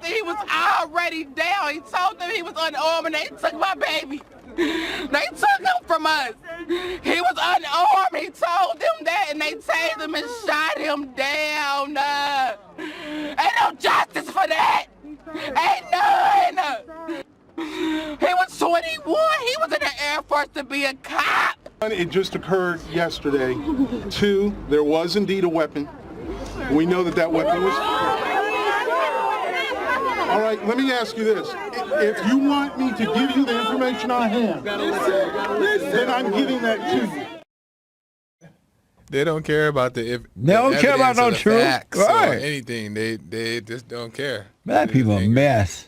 them he was already down. He told them he was unarmed and they took my baby. They took him from us. He was unarmed. He told them that and they tased him and shot him down. Ain't no justice for that. Ain't none. He was 21. He was in the Air Force to be a cop. It just occurred yesterday. 2, there was indeed a weapon. We know that weapon was... All right, let me ask you this. If you want me to give you the information I have, then I'm giving that to you. They don't care about they don't care about no truth, facts right? Or anything. They just don't care. Black people are a mess.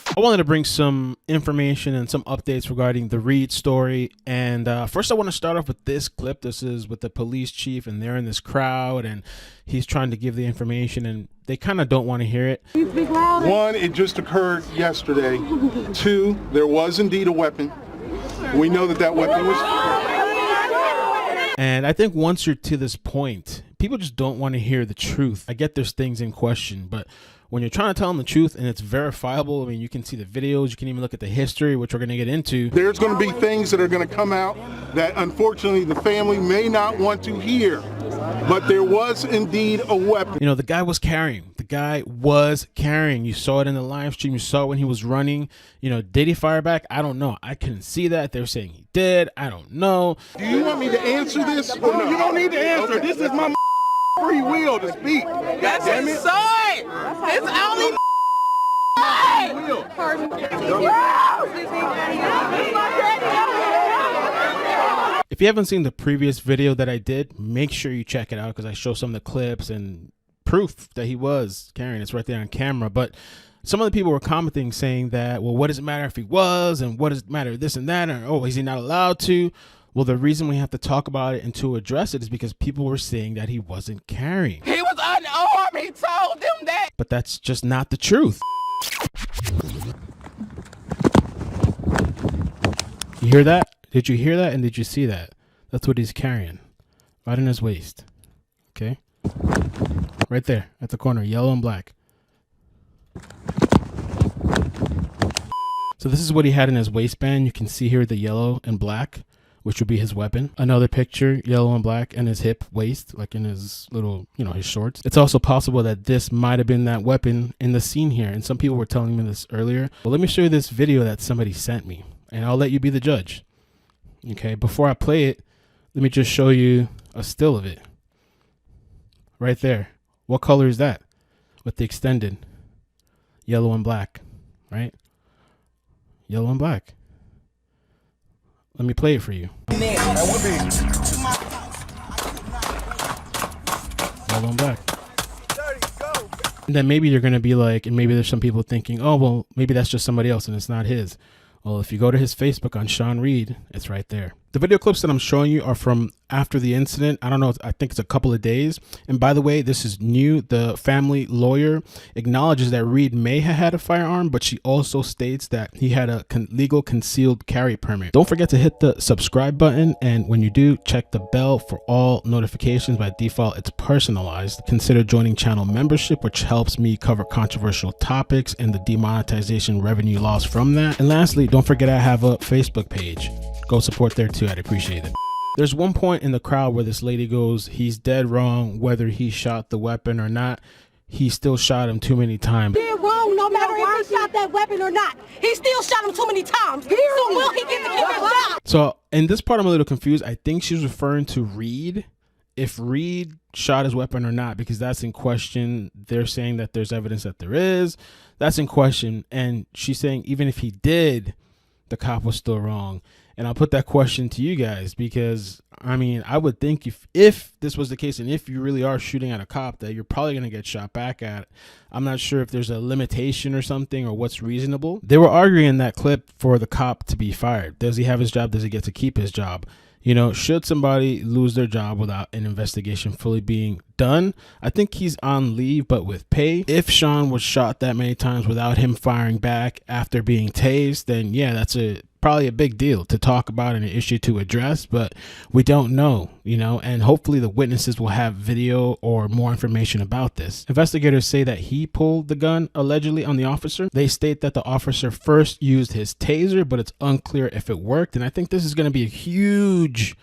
I wanted to bring some information and some updates regarding the Reed story. And first I want to start off with this clip. This is with the police chief and they're in this crowd and he's trying to give the information and they kind of don't want to hear it. 1, it just occurred yesterday. 2, there was indeed a weapon. We know that weapon was... And I think once you're to this point, people just don't want to hear the truth. I get there's things in question, but when you're trying to tell them the truth and it's verifiable, I mean, you can see the videos, you can even look at the history, which we're going to get into. There's going to be things that are going to come out that unfortunately the family may not want to hear, but there was indeed a weapon. You know, the guy was carrying. The guy was carrying. You saw it in the live stream. You saw it when he was running. You know, did he fire back? I don't know. I couldn't see that. They were saying he did. I don't know. Do you want me to answer this? Or no? You don't need to answer. This is my free will to speak. That's his son. It's only If you haven't seen the previous video that I did, make sure you check it out because I show some of the clips and proof that he was carrying. It's right there on camera. But some of the people were commenting saying that, well, what does it matter if he was, and what does it matter this and that, or oh, is he not allowed to? Well, the reason we have to talk about it and to address it is because people were saying that he wasn't carrying. He was unarmed. He told them that. But that's just not the truth. You hear that? Did you hear that? And did you see that? That's what he's carrying. Right in his waist. Okay? Right there at the corner, yellow and black. So this is what he had in his waistband. You can see here the yellow and black, which would be his weapon. Another picture, yellow and black, and his hip waist, like in his little, you know, his shorts. It's also possible that this might have been that weapon in the scene here. And some people were telling me this earlier. Well, let me show you this video that somebody sent me, and I'll let you be the judge. Okay, before I play it, let me just show you a still of it. Right there. What color is that? With the extended yellow and black, right? Yellow and black. Let me play it for you. Yellow and black. And then maybe you're going to be like, and maybe there's some people thinking, oh, well, maybe that's just somebody else and it's not his. Well, if you go to his Facebook on Sean Reed, it's right there. The video clips that I'm showing you are from after the incident. I don't know. I think it's a couple of days. And by the way, this is new. The family lawyer acknowledges that Reed may have had a firearm, but she also states that he had a legal concealed carry permit. Don't forget to hit the subscribe button. And when you do, check the bell for all notifications. By default, it's personalized. Consider joining channel membership, which helps me cover controversial topics and the demonetization revenue loss from that. And lastly, don't forget I have a Facebook page. Go support there too. I'd appreciate it. There's one point in the crowd where this lady goes, he's dead wrong whether he shot the weapon or not. He still shot him too many times. Dead wrong no matter if he shot that weapon or not. He still shot him too many times. So will he get to keep his job? So in this part I'm a little confused. I think she's referring to Reed. If Reed shot his weapon or not, because that's in question. They're saying that there's evidence that there is. That's in question. And she's saying even if he did, the cop was still wrong. And I'll put that question to you guys because, I mean, I would think if this was the case and if you really are shooting at a cop that you're probably going to get shot back at. I'm not sure if there's a limitation or something or what's reasonable. They were arguing in that clip for the cop to be fired. Does he have his job? Does he get to keep his job? You know, should somebody lose their job without an investigation fully being done? I think he's on leave, but with pay. If Sean was shot that many times without him firing back after being tased, then yeah, that's a probably a big deal to talk about and an issue to address, but we don't know, and hopefully the witnesses will have video or more information about this. Investigators say that he pulled the gun allegedly on the officer. They state that the officer first used his taser, but it's unclear if it worked. And I think this is going to be a huge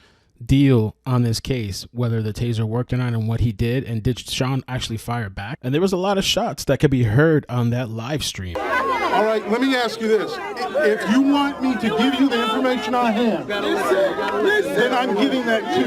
deal on this case, whether the taser worked or not and what he did, and did Sean actually fire back. And there was a lot of shots that could be heard on that live stream. All right, let me ask you this. If you want me to give you the information I have, then I'm giving that to you.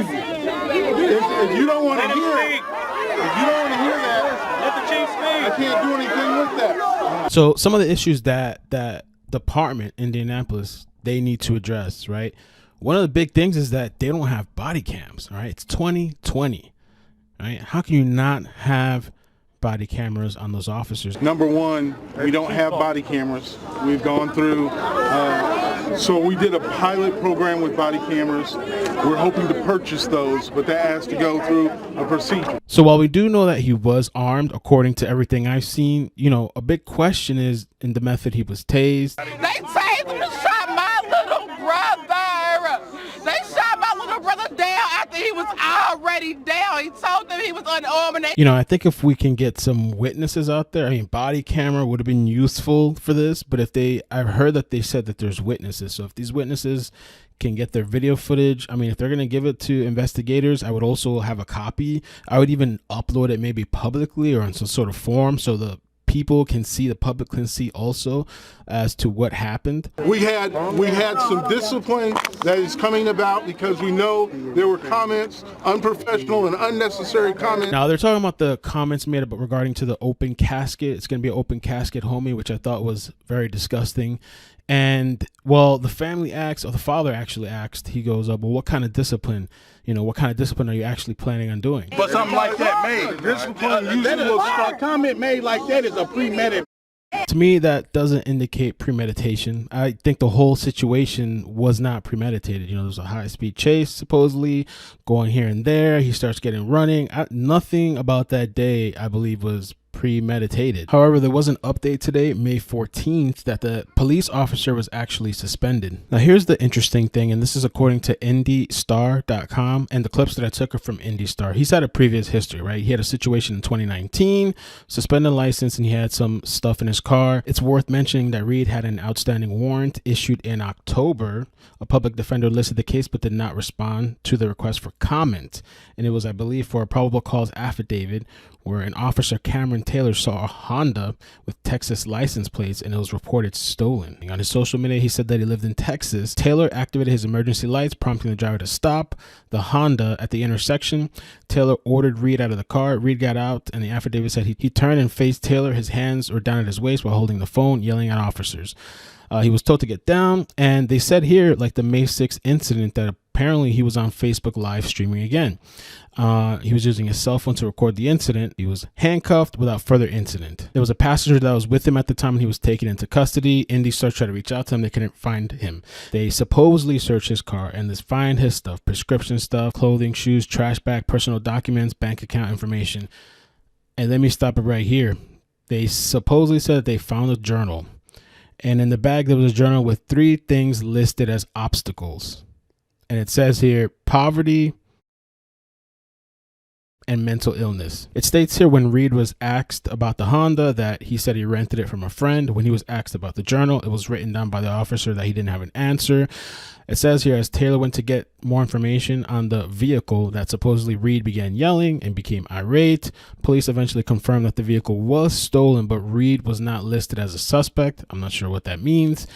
If you don't want to hear it, that, let the chief speak. I can't do anything with that. So some of the issues that department, Indianapolis, they need to address, right? One of the big things is that they don't have body cams, all right? It's 2020, right? How can you not have body cameras on those officers? Number one, we don't have body cameras. We've gone through, so we did a pilot program with body cameras. We're hoping to purchase those, but that has to go through a procedure. So while we do know that he was armed, according to everything I've seen, a big question is in the method he was tased. They tased him and shot my little brother. They shot my little brother down after he was already down. He told them he was unarmed. I think if we can get some witnesses out there, body camera would have been useful for this, but I've heard that they said that there's witnesses. So if these witnesses can get their video footage, if they're going to give it to investigators, I would also have a copy. I would even upload it maybe publicly or in some sort of form so the people can see, the public can see also as to what happened. We had some discipline that is coming about because we know there were comments, unprofessional and unnecessary comments. Now they're talking about the comments made about regarding to the open casket. It's going to be an open casket, homie, which I thought was very disgusting. And well, the family asked, or the father actually asked, he goes, well, what kind of discipline, what kind of discipline are you actually planning on doing? But something like that made. Discipline usually a comment made like that is a premeditated. To me, that doesn't indicate premeditation. I think the whole situation was not premeditated. There's a high-speed chase, supposedly, going here and there. He starts getting running. Nothing about that day, I believe, was premeditated. However, there was an update today, May 14th, that the police officer was actually suspended. Now, here's the interesting thing, and this is according to IndyStar.com, and the clips that I took are from IndyStar. He's had a previous history, right? He had a situation in 2019, suspended license, and he had some stuff in his car. It's worth mentioning that Reed had an outstanding warrant issued in October. A public defender listed the case but did not respond to the request for comment, and it was, I believe, for a probable cause affidavit where an officer, Cameron Taylor, saw a Honda with Texas license plates and it was reported stolen. On his social media, he said that he lived in Texas. Taylor activated his emergency lights, prompting the driver to stop the Honda at the intersection. Taylor ordered Reed out of the car. Reed got out, and the affidavit said he turned and faced Taylor. His hands were down at his waist while holding the phone, yelling at officers. He was told to get down, and they said here, like the May 6th incident, that apparently he was on Facebook live streaming again. He was using his cell phone to record the incident. He was handcuffed without further incident. There was a passenger that was with him at the time and he was taken into custody. IndyStar tried to reach out to him. They couldn't find him. They supposedly searched his car and they find his stuff, prescription stuff, clothing, shoes, trash bag, personal documents, bank account information. And let me stop it right here. They supposedly said that they found a journal. And in the bag, there was a journal with 3 things listed as obstacles. And it says here, poverty and mental illness. It states here when Reed was asked about the Honda that he said he rented it from a friend. When he was asked about the journal, it was written down by the officer that he didn't have an answer. It says here, as Taylor went to get more information on the vehicle, that supposedly Reed began yelling and became irate. Police eventually confirmed that the vehicle was stolen, but Reed was not listed as a suspect. I'm not sure what that means.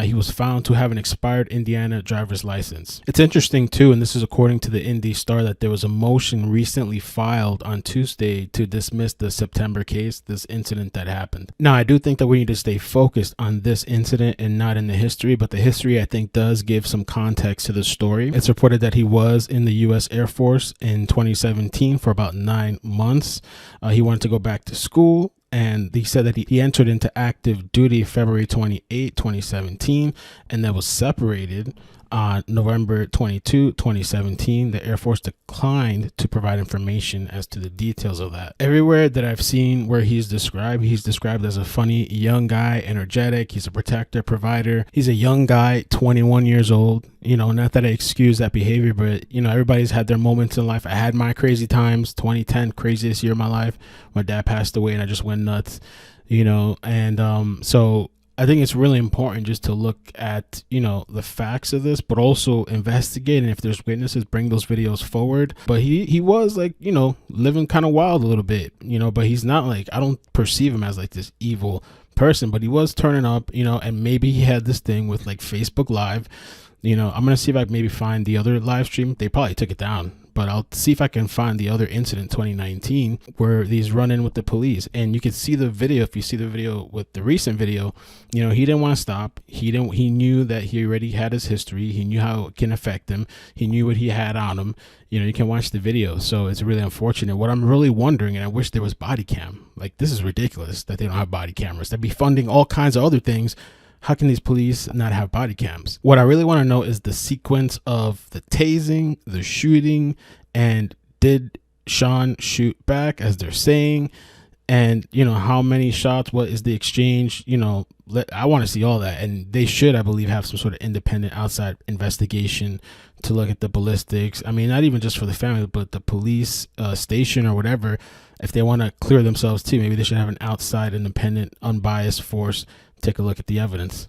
He was found to have an expired Indiana driver's license. It's interesting too, and this is according to the Indy Star, that there was a motion recently filed on Tuesday to dismiss the September case, this incident that happened. Now, I do think that we need to stay focused on this incident and not in the history, but the history I think does give some context to the story. It's reported that he was in the U.S. Air Force in 2017 for about 9 months. He wanted to go back to school, and he said that he entered into active duty February 28, 2017, and that was separated On November 22, 2017, the Air Force declined to provide information as to the details of that. Everywhere that I've seen where he's described as a funny young guy, energetic. He's a protector, provider. He's a young guy, 21 years old. You know, not that I excuse that behavior, but, you know, everybody's had their moments in life. I had my crazy times. 2010, craziest year of my life. My dad passed away and I just went nuts, you know, and so I think it's really important just to look at, you know, the facts of this, but also investigate. And if there's witnesses, bring those videos forward. But he was like, you know, living kind of wild a little bit, you know, but he's not like, I don't perceive him as like this evil person, but he was turning up, you know, and maybe he had this thing with like Facebook Live. You know, I'm going to see if I can maybe find the other live stream. They probably took it down, but I'll see if I can find the other incident 2019 where these run in with the police. And you can see the video. If you see the video with the recent video, you know, he didn't want to stop. He knew that he already had his history. He knew how it can affect him. He knew what he had on him. You know, you can watch the video. So it's really unfortunate. What I'm really wondering, and I wish there was body cam. Like, this is ridiculous that they don't have body cameras. They'd be funding all kinds of other things. How can these police not have body cams? What I really want to know is the sequence of the tasing, the shooting, and did Sean shoot back as they're saying? And, you know, how many shots? What is the exchange? You know, I want to see all that. And they should, I believe, have some sort of independent outside investigation to look at the ballistics. I mean, not even just for the family, but the police station or whatever. If they want to clear themselves too, maybe they should have an outside, independent, unbiased force take a look at the evidence.